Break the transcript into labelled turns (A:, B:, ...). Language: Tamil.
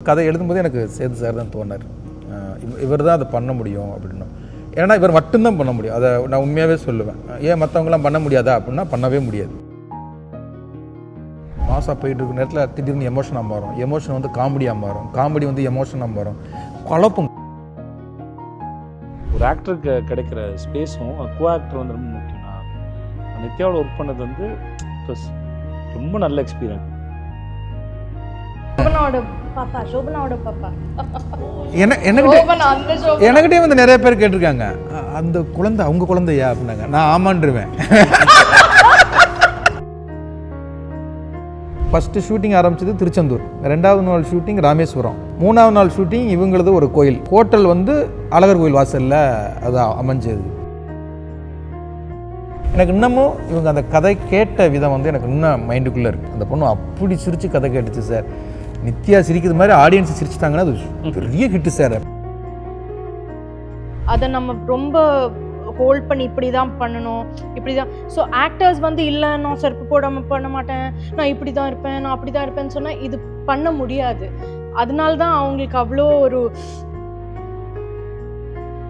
A: கதை எழுதும்போது எனக்கு சேது சார் தான் தோணார், இவர் தான் அதை பண்ண முடியும் அப்படின்னு. ஏன்னா இவர் மட்டும்தான் பண்ண முடியும், அதை நான் உண்மையாகவே சொல்லுவேன். ஏன் மற்றவங்களாம் பண்ண முடியாதா அப்படின்னா பண்ணவே முடியாது. மாசாக போயிட்டு இருக்கிற நேரத்தில் திடீர்னு எமோஷனாக மாறும், எமோஷன் வந்து காமெடியாக மாறும், காமெடி வந்து எமோஷனாக மாறும், குழப்பம்.
B: ஒரு ஆக்டருக்கு கிடைக்கிற ஸ்பேஸும் கோ ஆக்டர் வந்து ரொம்ப முக்கியம்னா, நித்யாவோட ஒர்க் பண்ணது வந்து ரொம்ப நல்ல எக்ஸ்பீரியன்ஸ்.
A: எனக்கிட்டே வந்து நிறைய பேர் கேட்டிருக்காங்க, அந்த குழந்தை அவங்க குழந்தையா அப்படின்னாங்க. நான் ஆமான்றுவேன். ஃபஸ்ட்டு ஷூட்டிங் ஆரம்பிச்சது திருச்செந்தூர், 2வது நாள் ஷூட்டிங் ராமேஸ்வரம், 3வது நாள் ஷூட்டிங் இவங்களது ஒரு கோயில், ஹோட்டல் வந்து அழகர் கோயில் வாசலில் அது அமைஞ்சது. எனக்கு இன்னமும் இவங்க அந்த கதை கேட்ட விதம் வந்து எனக்கு இன்னும் மைண்டுக்குள்ளே இருக்குது. அந்த பொண்ணு அப்படி சிரித்து கதை கேட்டுச்சு சார். நித்யா சிரிக்கிறது மாதிரி ஆடியன்ஸ் சிரிச்சிட்டாங்கன்னா அது பெரிய ஹிட்டு சார்.
C: அதை நம்ம ரொம்ப ஹோல்ட் பண்ணி இப்படி தான் பண்ணணும், இப்படி தான். ஸோ ஆக்டர்ஸ் வந்து இல்லை நான் செருப்பு போடாமல் பண்ண மாட்டேன், நான் இப்படி தான் இருப்பேன், நான் அப்படி தான் இருப்பேன்னு சொன்னால் இது பண்ண முடியாது. அதனால தான் அவங்களுக்கு அவ்வளோ ஒரு